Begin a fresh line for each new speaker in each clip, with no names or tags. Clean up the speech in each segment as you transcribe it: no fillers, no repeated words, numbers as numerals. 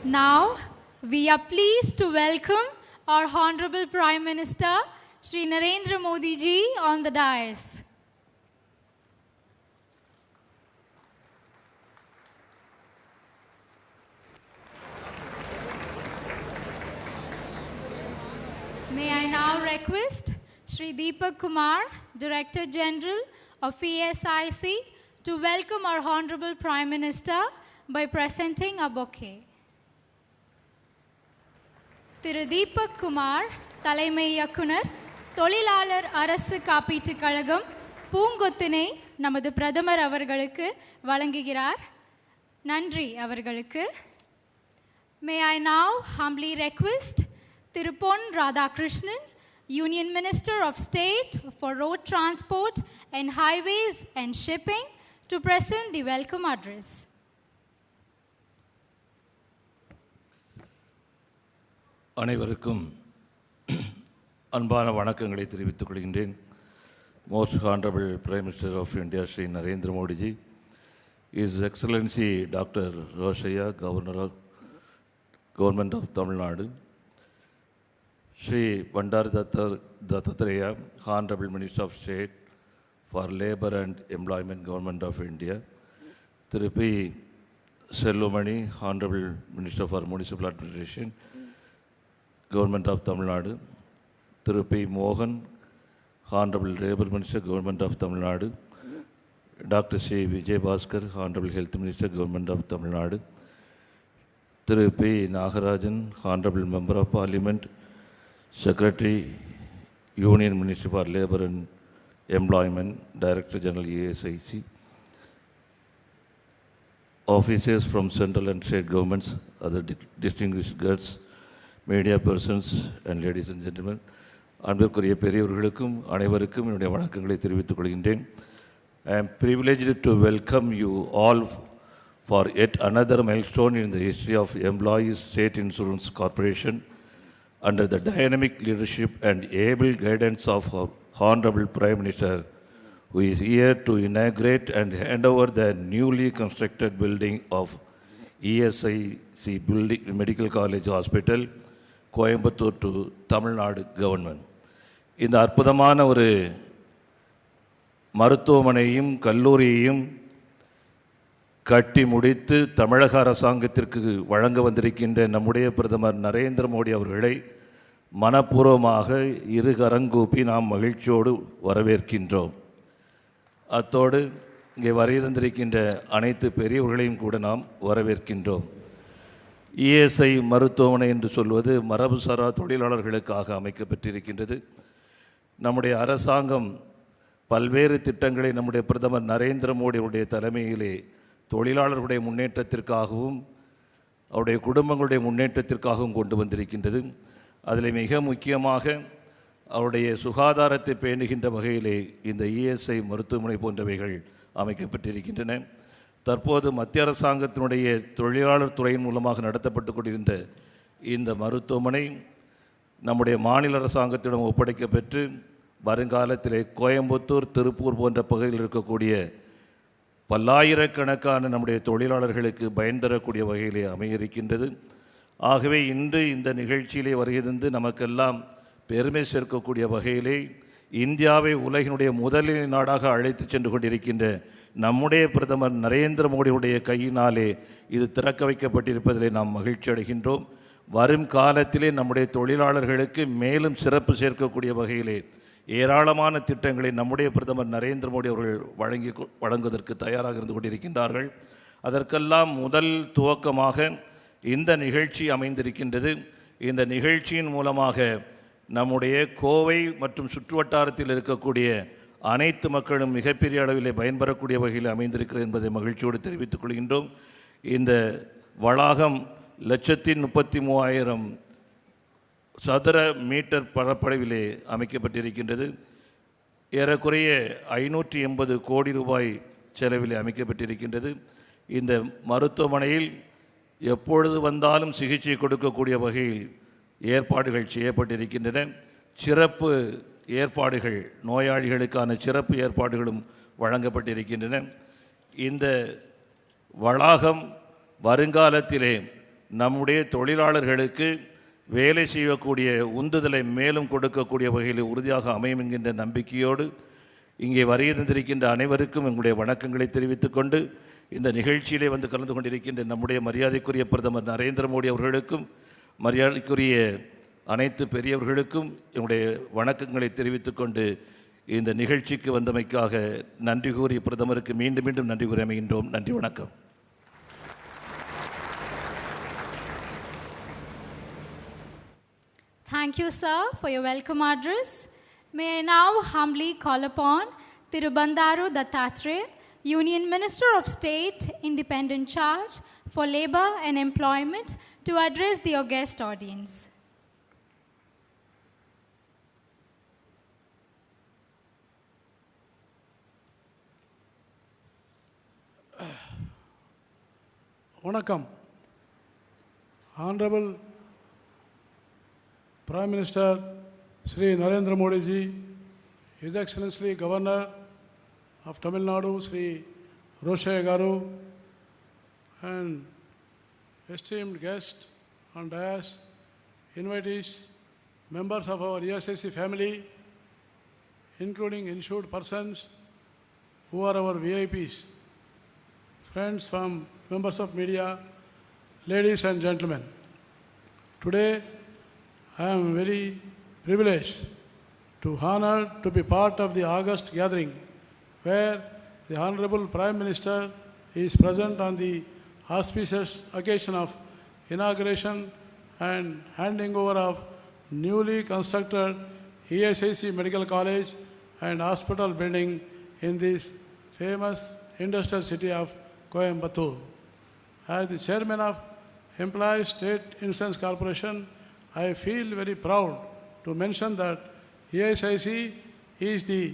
Now, we are pleased to welcome our Honorable Prime Minister, Shri Narendra Modi ji, on the dais. May I now request Shri Deepak Kumar, Director General of ESIC, to welcome our Honorable Prime Minister by presenting a bouquet. திரு தீபக் குமார், தலைமை இயக்குனர், தொழிலாளர் அரசு காப்பீட்டுக் கழகம், பூங்கொத்தினை நமது பிரதமர் அவர்களுக்கு வழங்குகிறார். நன்றி அவர்களுக்கு. May I now humbly request Thiru Pon Radhakrishnan, Union Minister of State for Road Transport and Highways and Shipping, to present the welcome address.
அனைவருக்கும் அன்பான வணக்கங்களை தெரிவித்துக் கொள்கின்றேன். Most Honorable Prime Minister of India, Shri Narendra Modi ji, His Excellency Dr. Roshaiya, Governor of Government of Tamil Nadu, Shri Bandari Dattatreya, Honorable Minister of State for Labour and Employment, Government of India, Thiru P. Sellumani, Honorable Minister for Municipal Administration, Government of Tamil Nadu, Thiru P. Mohan, Honorable Labour Minister, Government of Tamil Nadu, Dr. C. Vijay Bhaskar, Honorable Health Minister, Government of Tamil Nadu, Thiru P. Nagarajan, Honorable Member of Parliament, Secretary, Union Ministry for Labour and Employment, Director General ESIC, officers from central and state governments, other distinguished guests, media persons and ladies and gentlemen, அன்பிற்குரிய பெரியவர்களுக்கும் அனைவருக்கும் என்னுடைய வணக்கங்களை தெரிவித்துக் கொள்கின்றேன். I am privileged to welcome you all for yet another milestone in the history of Employees State Insurance Corporation under the dynamic leadership and able guidance of our Honorable Prime Minister, who is here to inaugurate and hand over the newly constructed building of ESIC Building Medical College Hospital, Coimbatore to Tamil Nadu government. இந்த அற்புதமான ஒரு மருத்துவமனையும் கல்லூரியையும் கட்டி முடித்து தமிழக அரசாங்கத்திற்கு வழங்க வந்திருக்கின்ற நம்முடைய பிரதமர் நரேந்திர மோடி அவர்களை மனப்பூர்வமாக இரு கரங்கூப்பி நாம் மகிழ்ச்சியோடு வரவேற்கின்றோம். அத்தோடு இங்கே வருகை தந்திருக்கின்ற அனைத்து பெரியவர்களையும் கூட நாம் வரவேற்கின்றோம். இஎஸ்ஐ மருத்துவமனை என்று சொல்வது மரபுசாரா தொழிலாளர்களுக்காக அமைக்கப்பட்டிருக்கின்றது. நம்முடைய அரசாங்கம் பல்வேறு திட்டங்களை நம்முடைய பிரதமர் நரேந்திர மோடியுடைய தலைமையிலே தொழிலாளர்களுடைய முன்னேற்றத்திற்காகவும் அவருடைய குடும்பங்களுடைய முன்னேற்றத்திற்காகவும் கொண்டு வந்திருக்கின்றது. அதில் மிக முக்கியமாக அவருடைய சுகாதாரத்தை பேணுகின்ற வகையிலே இந்த இஎஸ்ஐ மருத்துவமனை போன்றவைகள் அமைக்கப்பட்டிருக்கின்றன. தற்போது மத்திய அரசாங்கத்தினுடைய தொழிலாளர் துறையின் மூலமாக நடத்தப்பட்டு கொண்டிருந்த இந்த மருத்துவமனை நம்முடைய மாநில அரசாங்கத்திடம் ஒப்படைக்கப்பெற்று வருங்காலத்திலே கோயம்புத்தூர், திருப்பூர் போன்ற பகுதியில் இருக்கக்கூடிய பல்லாயிரக்கணக்கான நம்முடைய தொழிலாளர்களுக்கு பயன் தரக்கூடிய வகையிலே அமைய இருக்கின்றது. ஆகவே இன்று இந்த நிகழ்ச்சியிலே வருகை தந்து நமக்கெல்லாம் பெருமை சேர்க்கக்கூடிய வகையிலே இந்தியாவை உலகினுடைய முதலில் நாடாக அழைத்து சென்று கொண்டிருக்கின்ற நம்முடைய பிரதமர் நரேந்திர மோடியுடைய கையினாலே இது திறக்க வைக்கப்பட்டிருப்பதிலே நாம் மகிழ்ச்சி அடைகின்றோம். வரும் காலத்திலே நம்முடைய தொழிலாளர்களுக்கு மேலும் சிறப்பு சேர்க்கக்கூடிய வகையிலே ஏராளமான திட்டங்களை நம்முடைய பிரதமர் நரேந்திர மோடி அவர்கள் வழங்குவதற்கு தயாராக இருந்து கொண்டிருக்கின்றார்கள். அதற்கெல்லாம் முதல் துவக்கமாக இந்த நிகழ்ச்சி அமைந்திருக்கின்றது. இந்த நிகழ்ச்சியின் மூலமாக நம்முடைய கோவை மற்றும் சுற்றுவட்டாரத்தில் இருக்கக்கூடிய அனைத்து மக்களும் மிகப்பெரிய அளவிலே பயன்பெறக்கூடிய வகையில் அமைந்திருக்கிறது என்பதை மகிழ்ச்சியோடு தெரிவித்துக் கொள்கின்றோம். இந்த வளாகம் 1,33,000 சதுர மீட்டர் பரப்பளவிலே அமைக்கப்பட்டிருக்கின்றது. ஏறக்குறைய 580 கோடி ரூபாய் செலவிலே அமைக்கப்பட்டிருக்கின்றது. இந்த மருத்துவமனையில் எப்பொழுது வந்தாலும் சிகிச்சை கொடுக்கக்கூடிய வகையில் ஏற்பாடுகள் செய்யப்பட்டிருக்கின்றன. சிறப்பு ஏற்பாடுகள், நோயாளிகளுக்கான சிறப்பு ஏற்பாடுகளும் வழங்கப்பட்டிருக்கின்றன. இந்த வளாகம் வருங்காலத்திலே நம்முடைய தொழிலாளர்களுக்கு வேலை செய்யக்கூடிய உந்துதலை மேலும் கொடுக்கக்கூடிய வகையில் உறுதியாக அமையும் என்கின்ற நம்பிக்கையோடு இங்கே வருகின்றிருக்கின்ற அனைவருக்கும் எங்களுடைய வணக்கங்களை தெரிவித்துக் கொண்டு இந்த நிகழ்ச்சியிலே வந்து கலந்து கொண்டிருக்கின்ற நம்முடைய மரியாதைக்குரிய பிரதமர் நரேந்திர மோடி அவர்களுக்கும் மரியாதைக்குரிய அனைத்து பெரியவர்களுக்கும் என்னுடைய வணக்கங்களை தெரிவித்துக் கொண்டு இந்த நிகழ்ச்சிக்கு வந்தமைக்காக நன்றி கூறி பிரதமருக்கு மீண்டும் மீண்டும் நன்றி கூறி அமைகின்றோம். நன்றி, வணக்கம்.
Thank you, sir, for your welcome address. May I now humbly call upon Thiru Bandaru Dattatreya, Union Minister of State, Independent Charge for Labour and Employment, to address the august audience.
Vanakkam. Honorable Prime Minister Sri Narendra Modi ji, His Excellency Governor of Tamil Nadu Sri Roshaya Garu, and esteemed guests on dais, invitees, members of our ESIC family, including insured persons who are our VIPs, friends from members of media, ladies and gentlemen. Today, I am very privileged to honor to be part of the August gathering where the Honorable Prime Minister is present on the auspicious occasion of inauguration and handing over of newly constructed ESIC Medical College and Hospital building in this famous industrial city of Coimbatore. As the Chairman of Employees State Insurance Corporation, I feel very proud to mention that ESIC is the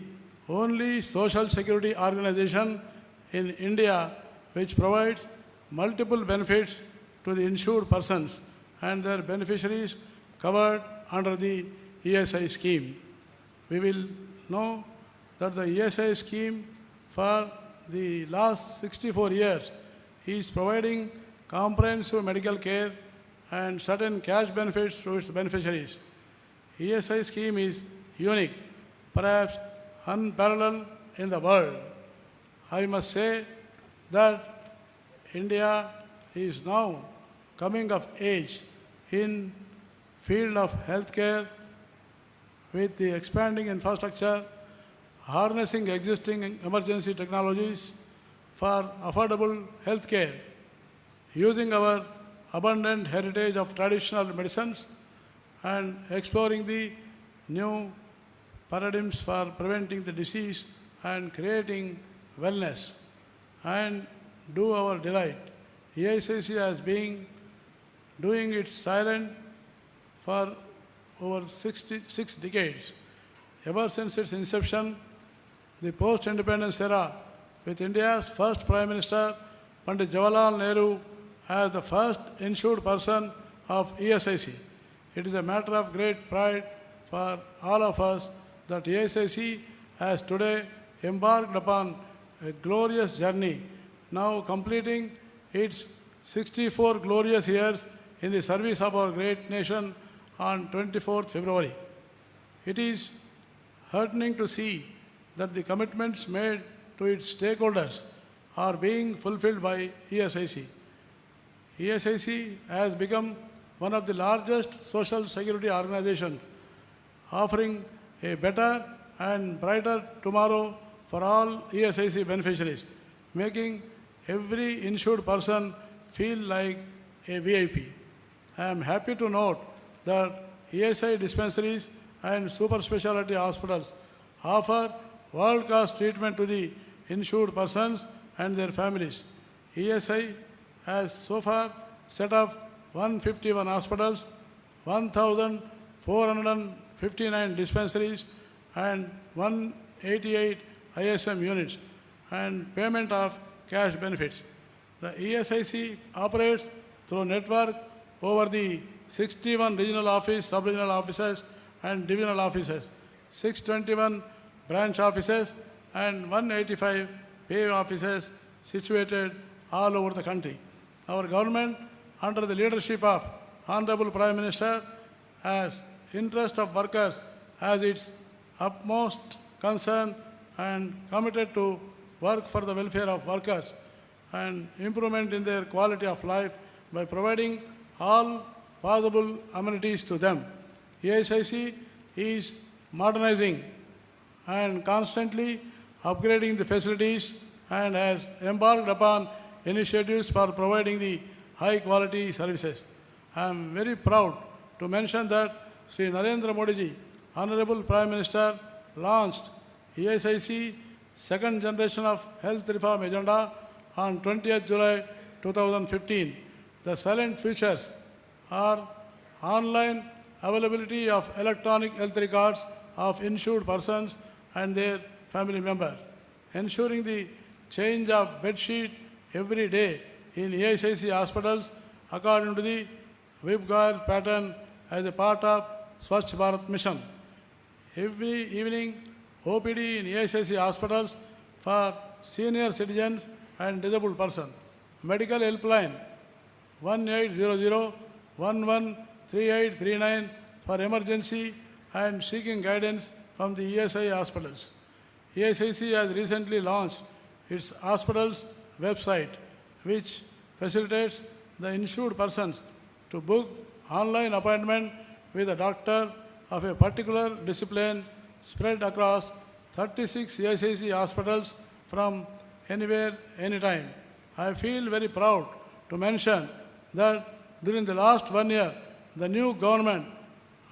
only social security organization in India which provides multiple benefits to the insured persons and their beneficiaries covered under the ESI scheme. We will know that the ESI scheme for the last 64 years is providing comprehensive medical care and certain cash benefits to its beneficiaries. ESI scheme is unique, perhaps unparalleled in the world. I must say that India is now coming of age in field of healthcare with the expanding infrastructure, harnessing existing emergency technologies for affordable healthcare, using our abundant heritage of traditional medicines and exploring the new paradigms for preventing the disease and creating wellness and do our delight. EICC has been doing its silent for over 66 decades. Ever since its inception, the post-independence era, with India's first Prime Minister, Pandit Jawaharlal Nehru, as the first insured person of ESIC. It is a matter of great pride for all of us that ESIC has today embarked upon a glorious journey, now completing its 64 glorious years in the service of our great nation on 24th February. It is heartening to see that the commitments made to its stakeholders are being fulfilled by ESIC. ESIC has become one of the largest social security organizations, offering a better and brighter tomorrow for all ESIC beneficiaries, making every insured person feel like a VIP. I am happy to note that ESI dispensaries and super specialty hospitals offer world-class treatment to the insured persons and their families. ESI has so far set up 151 hospitals, 1,459 dispensaries, and 188 ISM units, and payment of cash benefits. The ESIC operates through network over the 61 regional office, sub-regional offices, and divisional offices, 621 branch offices, and 185 pay offices situated all over the country. Our government under the leadership of Honorable Prime Minister, as interest of workers as its utmost concern and committed to work for the welfare of workers and improvement in their quality of life by providing all possible amenities to them. ASIC is modernizing and constantly upgrading the facilities and has embarked upon initiatives for providing the high quality services. I am very proud to mention that Sri Narendra Modi ji, Honorable Prime Minister, launched ASIC second generation of health reform agenda on 20th July 2015. The salient features are online availability of electronic health records of insured persons and their family members, ensuring the change of bed sheet every day in ASIC hospitals according to the WIPGAR pattern as a part of Swachh Bharat mission. Every evening, OPD in ASIC hospitals for senior citizens and disabled persons. Medical helpline 1800-113839 for emergency and seeking guidance from the ESI hospitals. ASIC has recently launched its hospital's website, which facilitates the insured persons to book online appointment with a doctor of a particular discipline spread across 36 ASIC hospitals from anywhere, anytime. I feel very proud to mention that during the last 1 year, the new government,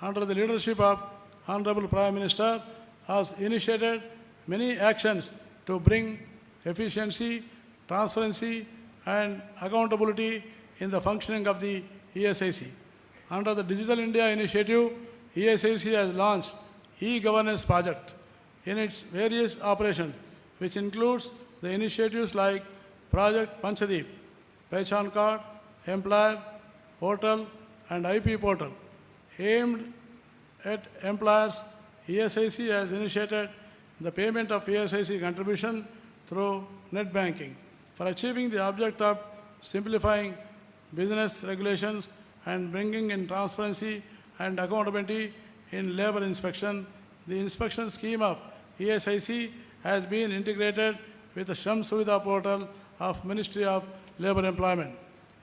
under the leadership of Honorable Prime Minister, has initiated many actions to bring efficiency, transparency, and accountability in the functioning of the ESIC. Under the Digital India initiative, ESIC has launched e-governance project in its various operations, which includes the initiatives like Project Panchadeep, Pehchan Card, Employer Portal, and IP Portal. Aimed at employers, ESIC has initiated the payment of ESIC contribution through net banking. For achieving the object of simplifying business regulations and bringing in transparency and accountability in labor inspection, the inspection scheme of ESIC has been integrated with the Shram Suvidha portal of Ministry of Labour Employment.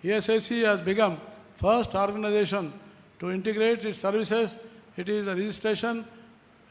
ESIC has become first organization to integrate its services. It is a registration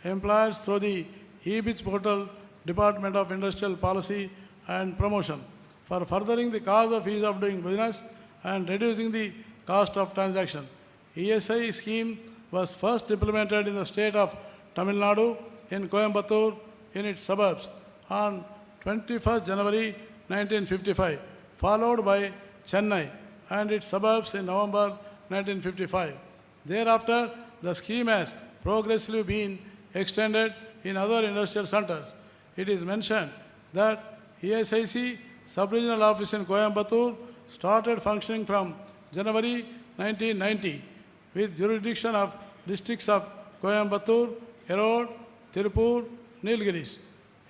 employers through the eBIDS portal, Department of Industrial Policy and Promotion, for furthering the cause of ease of doing business and reducing the cost of transaction. ESI scheme was first implemented in the state of Tamil Nadu in Coimbatore in its suburbs on 21st January 1955, followed by Chennai and its suburbs in November 1955. Thereafter, the scheme has progressively been extended in other industrial centers. It is mentioned that ESIC sub-regional office in Coimbatore started functioning from January 1990 with jurisdiction of districts of Coimbatore, Erode, Tirupur, Nilgiris.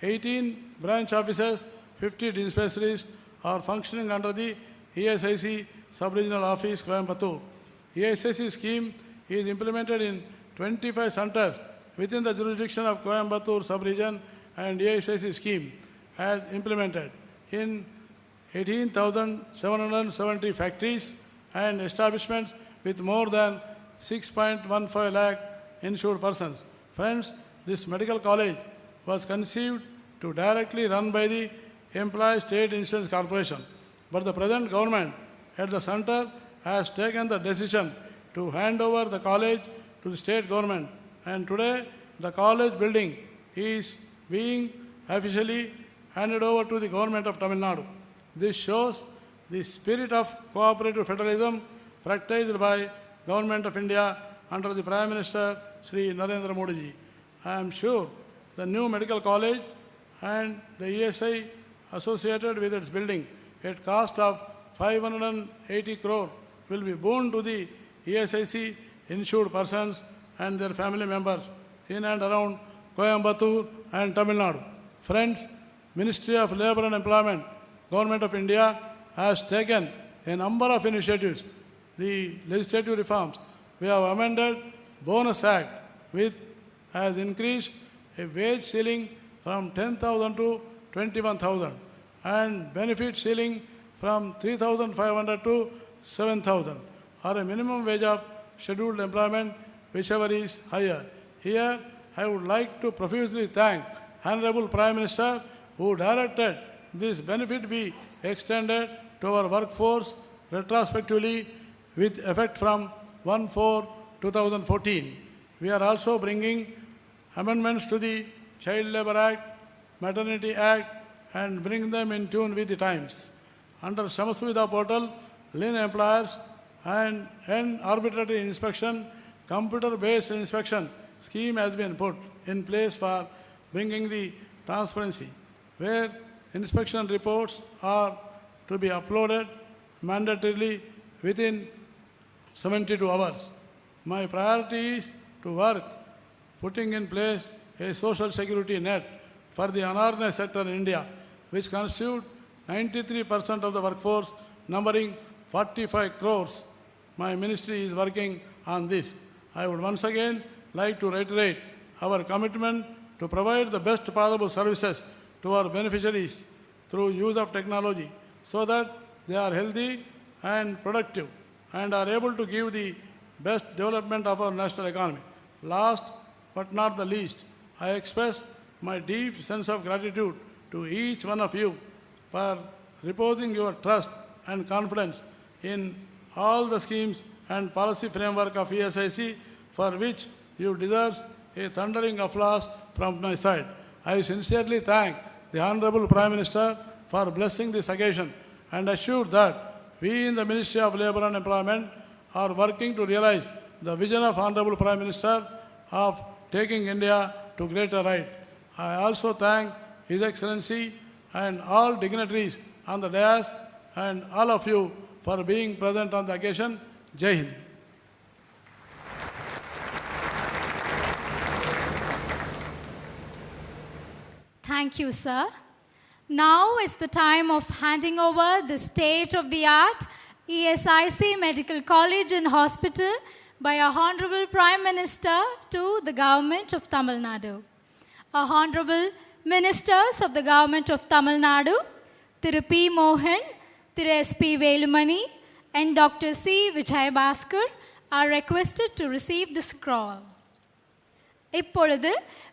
18 branch offices, 50 dispensaries are functioning under the ESIC sub-regional office Coimbatore. ESIC scheme is implemented in 25 centers within the jurisdiction of Coimbatore sub-region, and ESIC scheme has implemented in 18,770 factories and establishments with more than 6.15 lakh insured persons. Friends, this medical college was conceived to directly run by the Employees State Insurance Corporation, but the present government at the center has taken the decision to hand over the college to the state government, and today the college building is being officially handed over to the government of Tamil Nadu. This shows the spirit of cooperative federalism practiced by Government of India under the Prime Minister Sri Narendra Modi ji. I am sure the new medical college and the ESI associated with its building at cost of 580 crore will be borne to the ESIC insured persons and their family members in and around Coimbatore and Tamil Nadu. Friends, Ministry of Labour and Employment, Government of India has taken a number of initiatives the legislative reforms. We have amended Bonus Act, which has increased a wage ceiling from 10,000 to 21,000 and benefit ceiling from 3,500 to 7,000, or a minimum wage of scheduled employment, whichever is higher. Here, I would like to profusely thank Honorable Prime Minister who directed this benefit be extended to our workforce retrospectively with effect from 1/4/2014. We are also bringing amendments to the Child Labour Act, Maternity Act, and bring them in tune with the times. Under Shram Suvidha portal, lean employers and arbitrary inspection, computer-based inspection scheme has been put in place for bringing the transparency, where inspection reports are to be uploaded mandatorily within 72 hours. My priority is to work putting in place a social security net for the unorganized sector in India, which constitute 93% of the workforce, numbering 45 crores. My ministry is working on this. I would once again like to reiterate our commitment to provide the best possible services to our beneficiaries through use of technology so that they are healthy and productive and are able to give the best development of our national economy. Last but not the least, I express my deep sense of gratitude to each one of you for reposing your trust and confidence in all the schemes and policy framework of ESIC, for which you deserve a thundering applause from my side. I sincerely thank the Honorable Prime Minister for blessing this occasion and assure that we in the Ministry of Labour and Employment are working to realize the vision of Honorable Prime Minister of taking India to greater height. I also thank His Excellency and all dignitaries on the dais and all of you for being present on the occasion. Jai Hind.
Thank you, sir. Now is the time of handing over the state-of-the-art ESIC Medical College and Hospital by our Honorable Prime Minister to the Government of Tamil Nadu. Our Honorable Ministers of the Government of Tamil Nadu, Thiru P. Mohan, Thiru S.P. Velumani, and Dr. C. Vijay Bhaskar are requested to receive the scroll. இப்பொழுது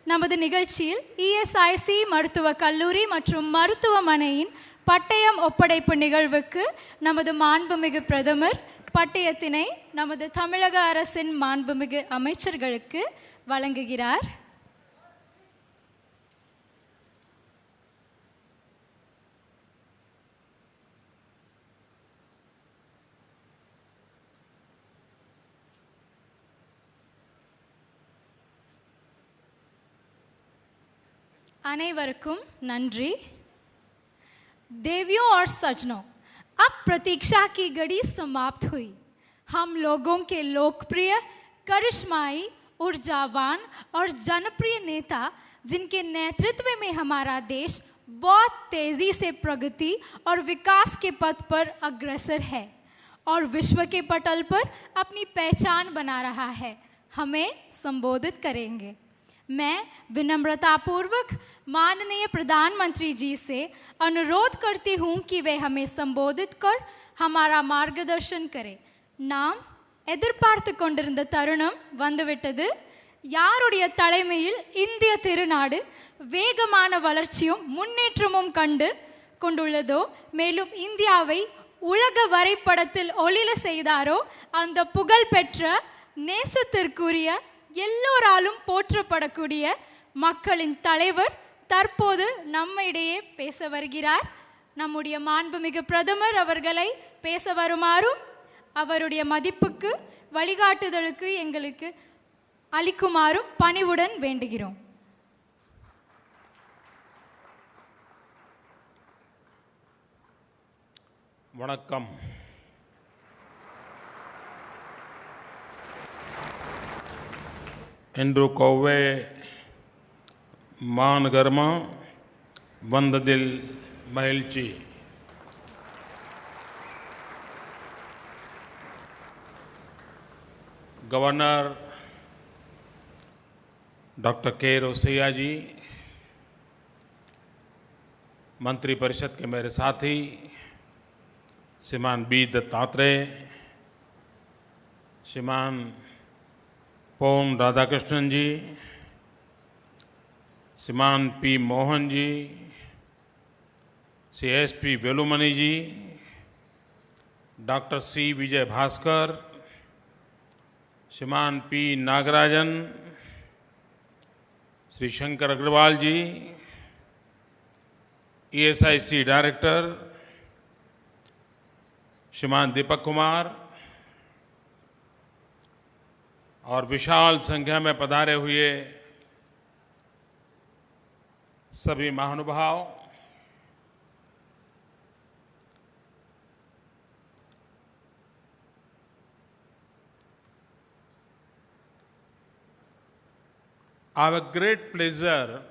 நமது நிகழ்ச்சியில் ESIC மருத்துவக் கல்லூரி மற்றும் மருத்துவமனையின் பட்டயம் ஒப்படைப்பு நிகழ்வுக்கு நமது மாண்புமிகு பிரதமர் பட்டயத்தினை நமது தமிழக அரசின் மாண்புமிகு அமைச்சர்களுக்கு வழங்குகிறார். अनेवरकुम नंद्री. देवियों और सज्जनों, अब प्रतीक्षा की घड़ी समाप्त हुई. हम लोगों के लोकप्रिय, करिश्माई, ऊर्जावान और जनप्रिय नेता, जिनके नेतृत्व में हमारा देश बहुत तेजी से प्रगति और विकास के पथ पर अग्रसर है और विश्व के पटल पर अपनी पहचान बना रहा है, हमें संबोधित करेंगे. मैं विनम्रतापूर्वक माननीय प्रधानमंत्री जी से अनुरोध करती हूँ कि वे हमें संबोधित कर हमारा मार्गदर्शन करें. நாம் எதிர்பார்த்து கொண்டிருந்த தருணம் வந்துவிட்டது. யாருடைய தலைமையில் இந்திய திருநாடு வேகமான வளர்ச்சியும் முன்னேற்றமும் கொண்டுள்ளதோ, மேலும் இந்தியாவை உலக வரைபடத்தில் ஒளிர செய்தாரோ, அந்த புகழ்பெற்ற நேசத்திற்குரிய எல்லோராலும் போற்றப்படக்கூடிய மக்களின் தலைவர் தற்போது நம்மிடையே பேச வருகிறார். நம்முடைய மாண்புமிகு பிரதமர் அவர்களை பேச வருமாறும் அவருடைய மதிப்புக்கு வழிகாட்டுதலுக்கு எங்களுக்கு அளிக்குமாறும் பணிவுடன் வேண்டுகிறோம்.
வணக்கம். இன்று கோவை மாநகரமாக வந்ததில் மகிழ்ச்சி. गवर्नर डॉक्टर के रोसैया जी, मंत्रिपरिषद के मेरे साथी श्रीमान बी दत्तात्रेय, श्रीमान पोन राधाकृष्णन जी, श्रीमान पी मोहन जी, श्री एस.पी. वेलुमणि जी, डॉक्टर सी विजय भास्कर, श्रीमान पी नागराजन, श्री शंकर अग्रवाल जी, ESIC डायरेक्टर श्रीमान दीपक कुमार और विशाल संख्या में पधारे हुए सभी महानुभाव, I have a great pleasure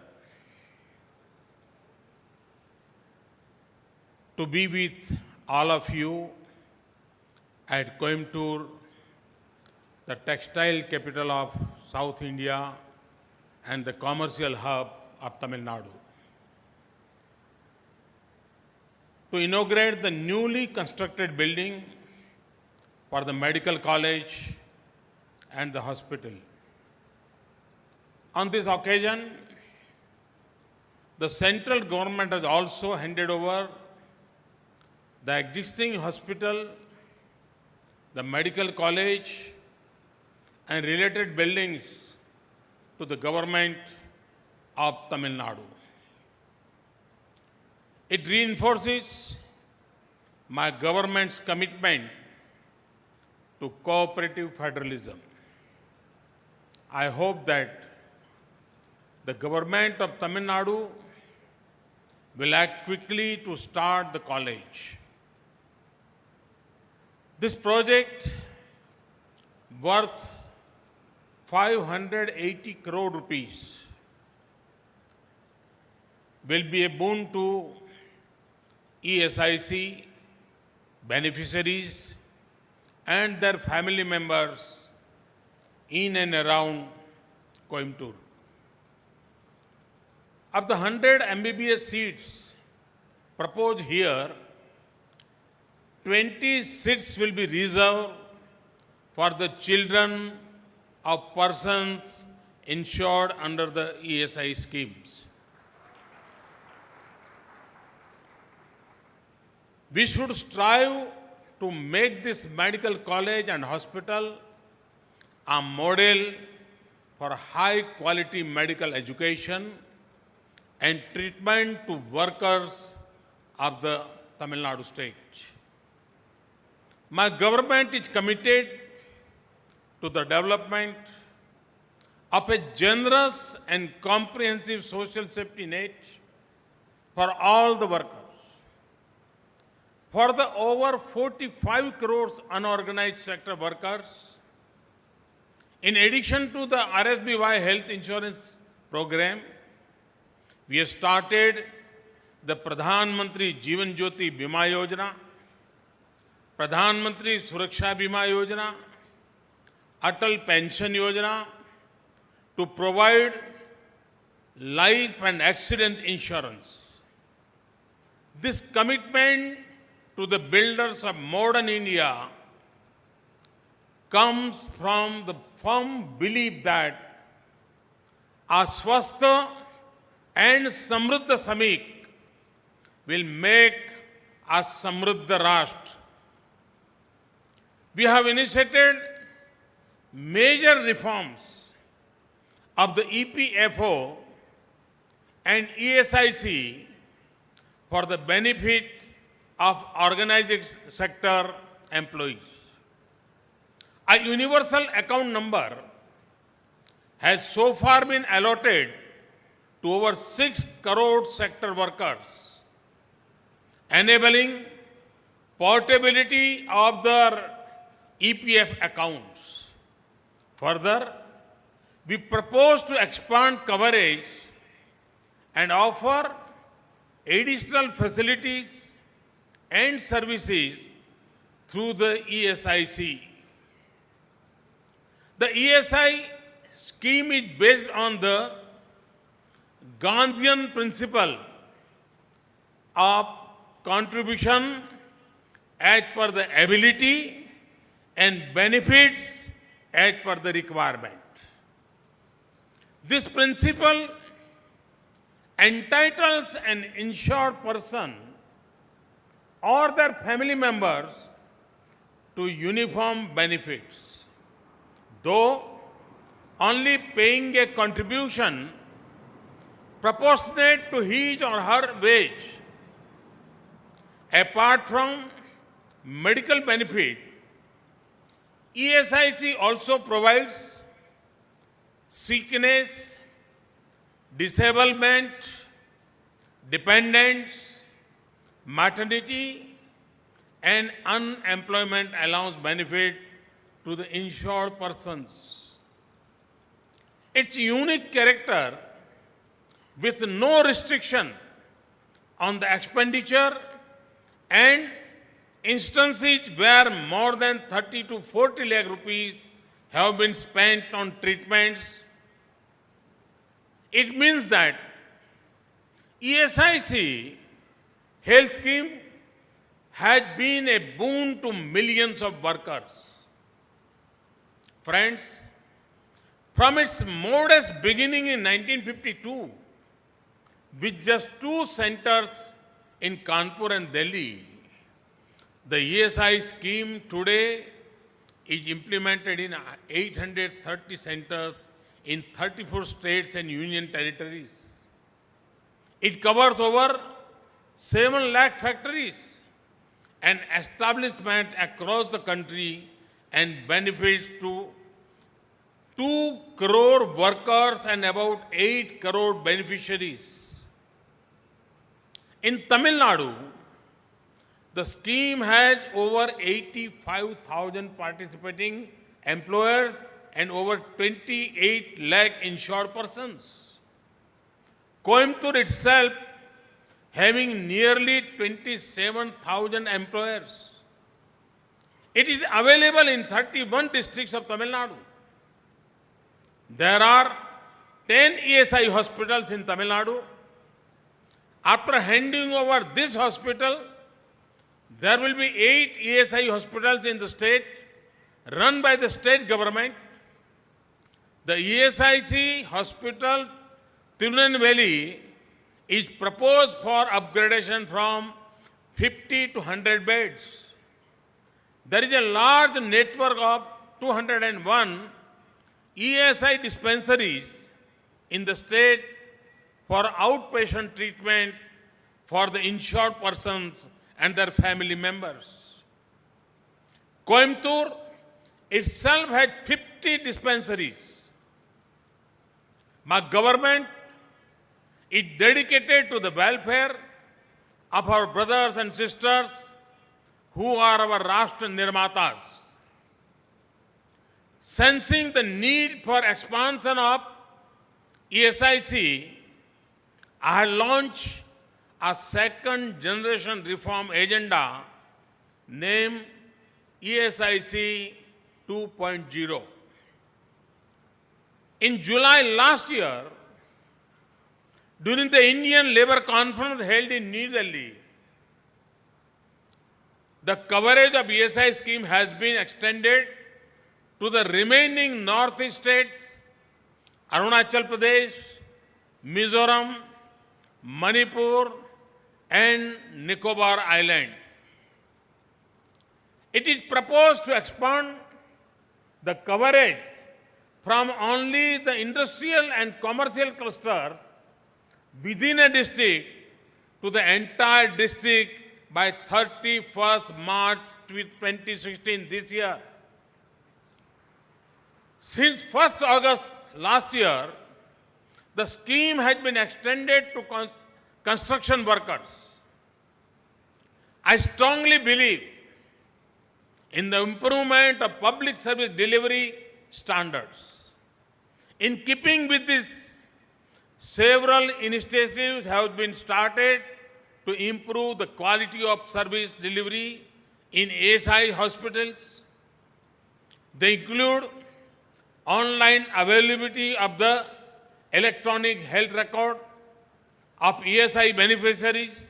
to be with all of you at Coimbatore, the textile capital of South India and the commercial hub of Tamil Nadu, to inaugurate the newly constructed building for the medical college and the hospital. On this occasion, the central government has also handed over the existing hospital, the medical college, and related buildings to the government of Tamil Nadu. It reinforces my government's commitment to cooperative federalism. I hope that the government of Tamil Nadu will act quickly to start the college. This project, worth 580 crore rupees, will be a boon to ESIC beneficiaries and their family members in and around Coimbatore. Of the 100 MBBS seats proposed here, 20 seats will be reserved for the children of persons insured under the ESI schemes. We should strive to make this medical college and hospital a model for high-quality medical education and treatment to workers of the Tamil Nadu state. My government is committed to the development of a generous and comprehensive social safety net for all the workers. For the over 45 crores unorganized sector workers, in addition to the RSBY health insurance program, we have started the Pradhan Mantri Jeevan Jyoti Bima Yojana, Pradhan Mantri Suraksha Bima Yojana, Atal Pension Yojana to provide life and accident insurance. This commitment to the builders of modern India comes from the firm belief that a swastha and samruddha samik will make a samruddha rashtra. We have initiated major reforms of the EPFO and ESIC for the benefit of organized sector employees. A universal account number has so far been allotted to over 6 crore sector workers, enabling portability of their EPF accounts. Further, we propose to expand coverage and offer additional facilities and services through the ESIC. The ESI scheme is based on the Gandhian principle of contribution as per the ability and benefits as per the requirement. This principle entitles an insured person or their family members to uniform benefits, though only paying a contribution proportionate to his or her wage. Apart from medical benefit, ESIC also provides sickness, disablement, dependence, maternity, and unemployment allowance benefit to the insured persons. Its unique character, with no restriction on the expenditure and instances where more than 30 to 40 lakh rupees have been spent on treatments. It means that ESIC health scheme has been a boon to millions of workers. Friends, from its modest beginning in 1952, with just 2 centers in Kanpur and Delhi, the ESI scheme today is implemented in 830 centers in 34 states and union territories. It covers over 7 lakh factories and establishments across the country and benefits to 2 crore workers and about 8 crore beneficiaries. In Tamil Nadu, the scheme has over 85,000 participating employers and over 28 lakh insured persons. Coimbatore itself having nearly 27,000 employers. It is available in 31 districts of Tamil Nadu. There are 10 ESI hospitals in Tamil Nadu. After handing over this hospital, there will be 8 ESI hospitals in the state run by the state government. The ESIC hospital, Tirunelveli, is proposed for upgradation from 50 to 100 beds. There is a large network of 201 ESI dispensaries in the state for outpatient treatment for the insured persons and their family members. Coimbatore itself had 50 dispensaries. My government is dedicated to the welfare of our brothers and sisters who are our Rashtra Nirmatas. Sensing the need for expansion of ESIC, I have launched a second generation reform agenda named ESIC 2.0. In July last year, during the Indian Labour Conference held in New Delhi, the coverage of ESI scheme has been extended to the remaining northeast states, Arunachal Pradesh, Mizoram, Manipur, and Nicobar Island. It is proposed to expand the coverage from only the industrial and commercial clusters within a district to the entire district by 31st March 2016 this year. Since 1st August last year, the scheme has been extended to construction workers. I strongly believe in the improvement of public service delivery standards. In keeping with this, several initiatives have been started to improve the quality of service delivery in ASI hospitals. They include online availability of the electronic health record of ESI beneficiaries,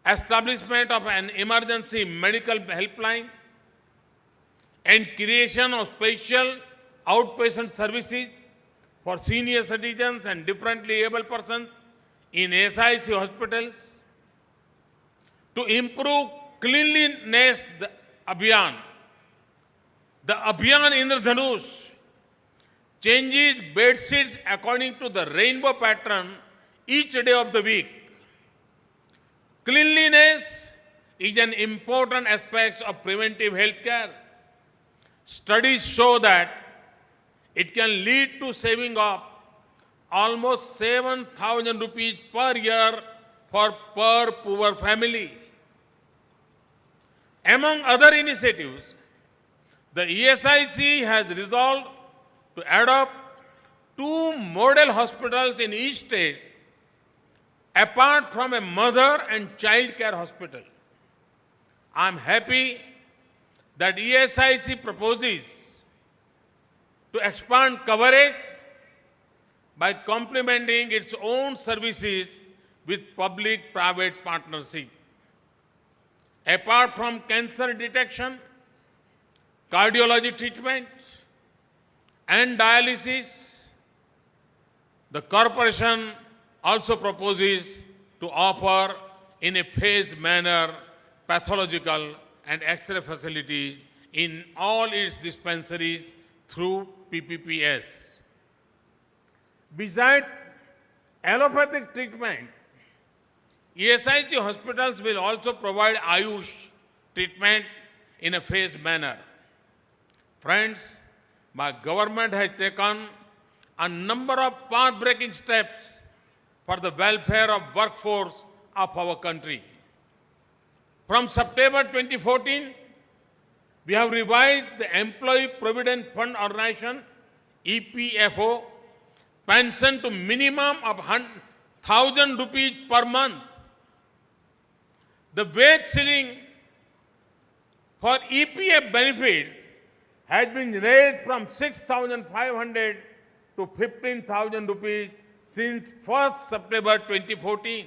establishment of an emergency medical helpline, and creation of special outpatient services for senior citizens and differently able persons in SIC hospitals. To improve cleanliness Abhiyan, the Abhiyan Indradhanush changes bed sheets according to the rainbow pattern each day of the week. Cleanliness is an important aspect of preventive health care. Studies show that it can lead to saving of almost 7,000 rupees per year per poor family. Among other initiatives, the ESIC has resolved to adopt 2 model hospitals in each state apart from a mother and child care hospital. I am happy that ESIC proposes to expand coverage by complementing its own services with public-private partnership. Apart from cancer detection, cardiology treatments, and dialysis, the corporation also proposes to offer in a phased manner pathological and X-ray facilities in all its dispensaries through PPPS. Besides allopathic treatment, ESIC hospitals will also provide Ayush treatment in a phased manner. Friends, my government has taken a number of path-breaking steps for the welfare of workforce of our country. From September 2014, we have revised the Employee Provident Fund Organization, EPFO, pension to minimum of 1,000 rupees per month. The wage ceiling for EPF benefits has been raised from 6,500 to 15,000 rupees since 1st September 2014.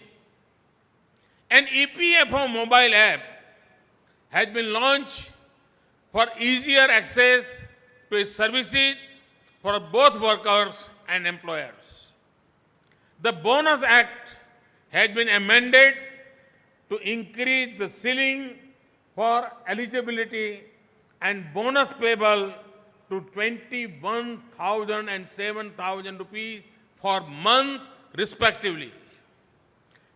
An EPFO mobile app has been launched for easier access to its services for both workers and employers. The Bonus Act has been amended to increase the ceiling for eligibility and bonus payable to 21,000 and 7,000 rupees per month respectively.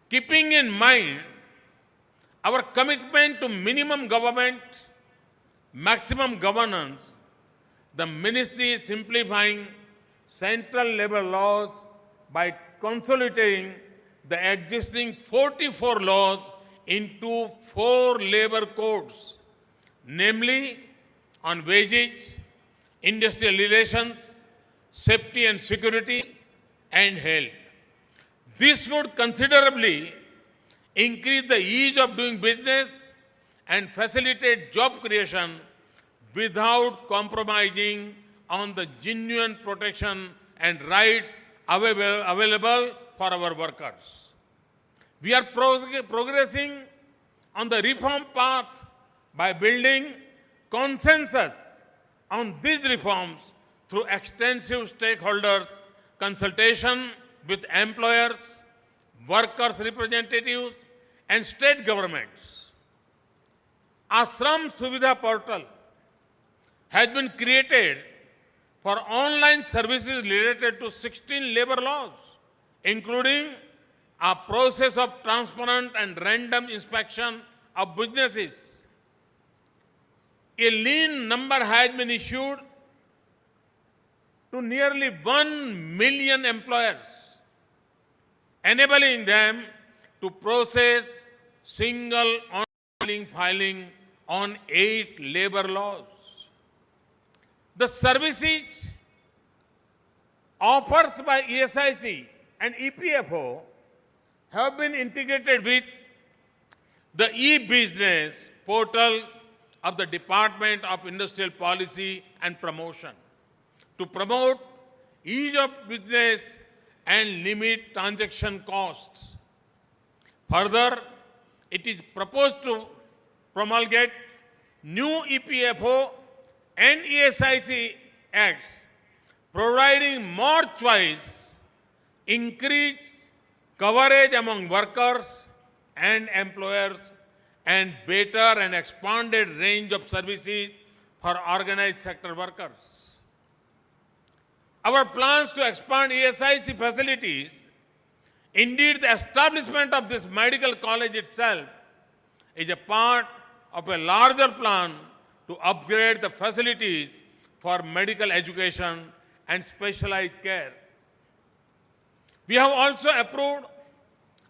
Keeping in mind our commitment to minimum government, maximum governance, the ministry is simplifying central labor laws by consolidating the existing 44 laws into 4 labor codes, namely on wages, industrial relations, safety and security, and health. This would considerably increase the ease of doing business and facilitate job creation without compromising on the genuine protection and rights available for our workers. We are progressing on the reform path by building consensus on these reforms through extensive stakeholders consultation with employers, workers' representatives, and state governments. Ashram Suvidha portal has been created for online services related to 16 labor laws, including a process of transparent and random inspection of businesses. A lean number has been issued to nearly 1 million employers, enabling them to process single online filing on 8 labor laws. The services offered by ESIC and EPFO have been integrated with the e-business portal of the Department of Industrial Policy and Promotion. to promote ease of business and limit transaction costs. Further, it is proposed to promulgate new EPFO and ESIC Act, providing more choice, increased coverage among workers and employers, and better and expanded range of services for organized sector workers. Our plans to expand ESIC facilities, indeed the establishment of this medical college itself, is a part of a larger plan to upgrade the facilities for medical education and specialized care. We have also approved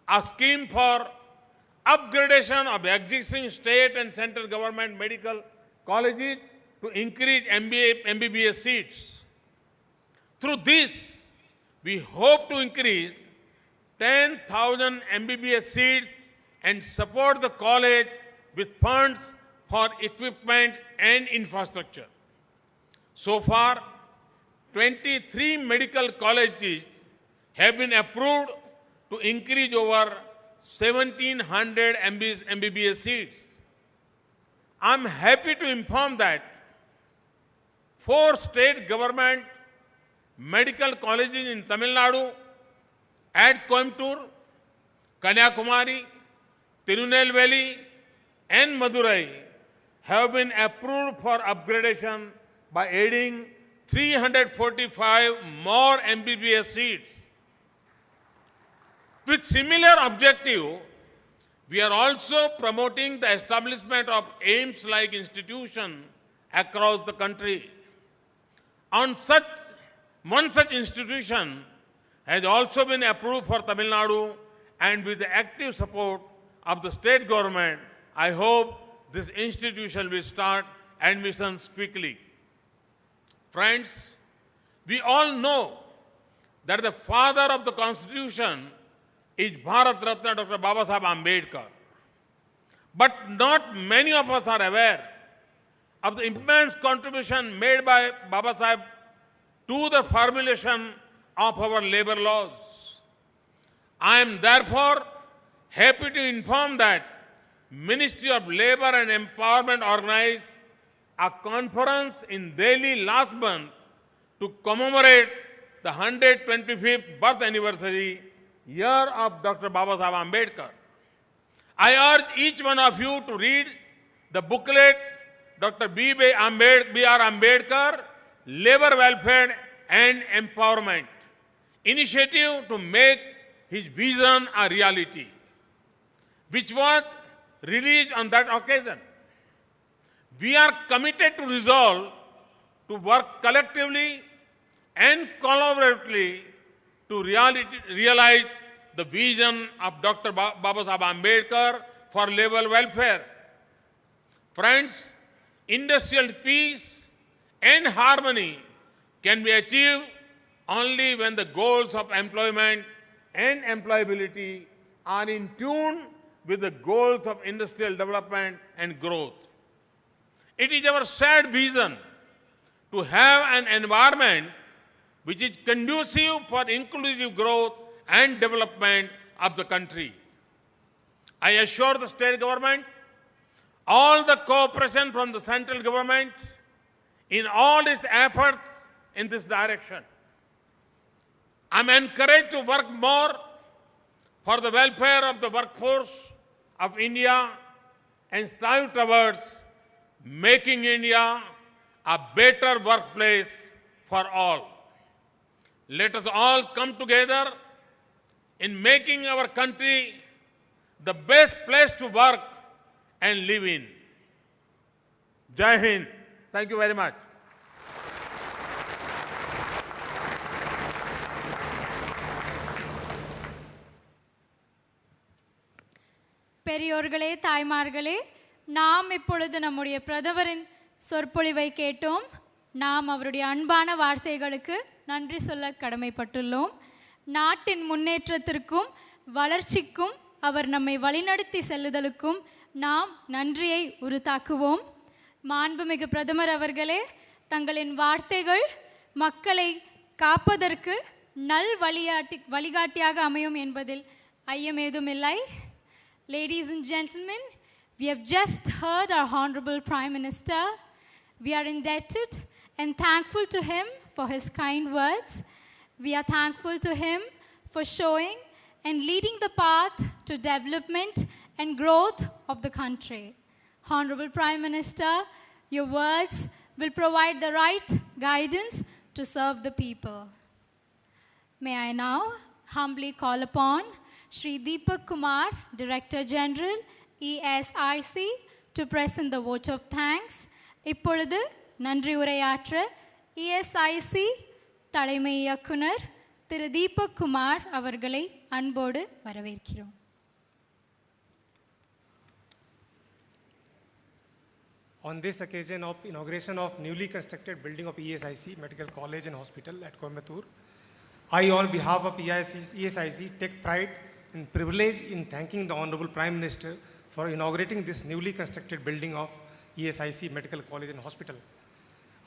a scheme for upgradation of existing state and central government medical colleges to increase MBBS seats. Through this, we hope to increase 10,000 MBBS seats and support the college with funds for equipment and infrastructure. So far, 23 medical colleges have been approved to increase over 1,700 MBBS seats. I am happy to inform that 4 state government medical colleges in Tamil Nadu, at Coimbatore, Kanyakumari, Tirunelveli, and Madurai have been approved for upgradation by adding 345 more MBBS seats. With similar objective, we are also promoting the establishment of AIIMS-like institutions across the country. One such institution has also been approved for Tamil Nadu, and with the active support of the state government, I hope this institution will start admissions quickly. Friends, we all know that the father of the Constitution is Bharat Ratna Dr. Babasaheb Ambedkar. But not many of us are aware of the immense contribution made by Babasaheb to the formulation of our labor laws. I am therefore happy to inform that Ministry of Labor and Empowerment organized a conference in Delhi last month to commemorate the 125th birth anniversary year of Dr. Babasaheb Ambedkar. I urge each one of you to read the booklet Dr. B.R. Ambedkar, Labor Welfare and Empowerment, initiative to make his vision a reality, which was released on that occasion. We are committed to resolve to work collectively and collaboratively to realize the vision of Dr. Babasaheb Ambedkar for labor welfare. Friends, industrial peace and harmony can be achieved only when the goals of employment and employability are in tune with the goals of industrial development and growth. It is our shared vision to have an environment which is conducive for inclusive growth and development of the country. I assure the state government all the cooperation from the central government in all its efforts in this direction. I am encouraged to work more for the welfare of the workforce of India and strive towards making India a better workplace for all. Let us all come together in making our country the best place to work and live in. Jai Hind. Thank you very much.
பெரியோர்களே, தாய்மார்களே, நாம் இப்பொழுது நம்முடைய பிரதமரின் சொற்பொழிவை கேட்டோம். நாம் அவருடைய அன்பான வார்த்தைகளுக்கு நன்றி சொல்ல கடமைப்பட்டுள்ளோம். நாட்டின் முன்னேற்றத்திற்கும் வளர்ச்சிக்கும் அவர் நம்மை வழிநடத்தி செல்லுதலுக்கும் நாம் நன்றியை உரித்தாக்குவோம். மாண்புமிகு பிரதமர் அவர்களே, தங்களின் வார்த்தைகள் மக்களை காப்பதற்கு நல் வழிகாட்டியாக அமையும் என்பதில் ஐயமேதுமில்லை. Ladies and gentlemen, we have just heard our Honorable Prime Minister. We are indebted and thankful to him for his kind words. We are thankful to him for showing and leading the path to development and growth of the country. Honorable Prime Minister, your words will provide the right guidance to serve the people. May I now humbly call upon Shri Deepak Kumar, Director General, ESIC, to present the vote of thanks. இப்பொழுது நன்றி உரையாற்ற ESIC தலைமை இயக்குனர் திரு தீபக் குமார் அவர்களை அன்போடு வரவேற்கிறோம்.
On this occasion of inauguration of newly constructed building of ESIC Medical College and Hospital at Coimbatore, I on behalf of ESIC take pride and privilege in thanking the Honorable Prime Minister for inaugurating this newly constructed building of ESIC Medical College and Hospital.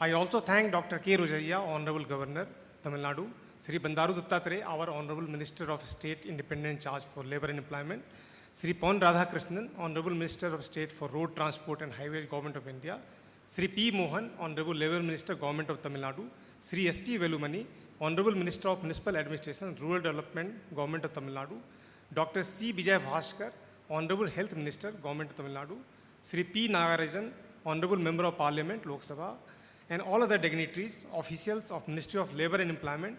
I also thank Dr. K. Rojaiya, Honorable Governor, Tamil Nadu, Sri Bandaru Dattatreya, our Honorable Minister of State Independent Charge for Labour and Employment, Sri Pon Radhakrishnan, Honorable Minister of State for Road Transport and Highways, Government of India, Sri P. Mohan, Honorable Labour Minister, Government of Tamil Nadu, Sri S. P. Velumani, Honorable Minister of Municipal Administration, Rural Development, Government of Tamil Nadu, Dr. C. Vijay Bhaskar, Honorable Health Minister, Government of Tamil Nadu, Sri P. Nagarajan, Honorable Member of Parliament, Lok Sabha, and all other dignitaries, officials of Ministry of Labour and Employment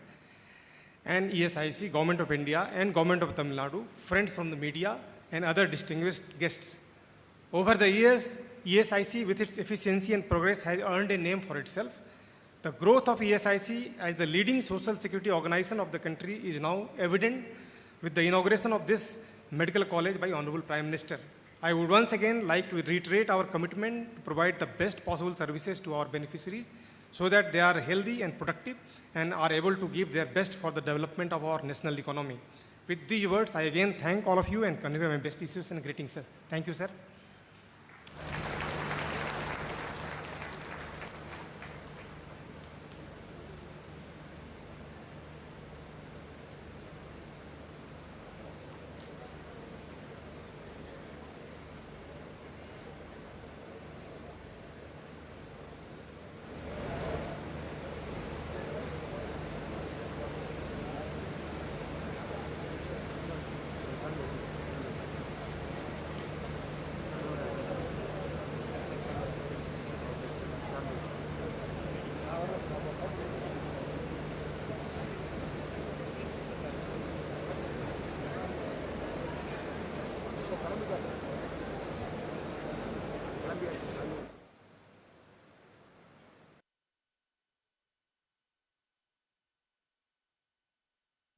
and ESIC, Government of India and Government of Tamil Nadu, friends from the media and other distinguished guests. Over the years, ESIC with its efficiency and progress has earned a name for itself. The growth of ESIC as the leading social security organization of the country is now evident with the inauguration of this medical college by Honorable Prime Minister. I would once again like to reiterate our commitment to provide the best possible services to our beneficiaries so that they are healthy and productive and are able to give their best for the development of our national economy. With these words, I again thank all of you and convey my best wishes and greetings, sir. Thank you, sir.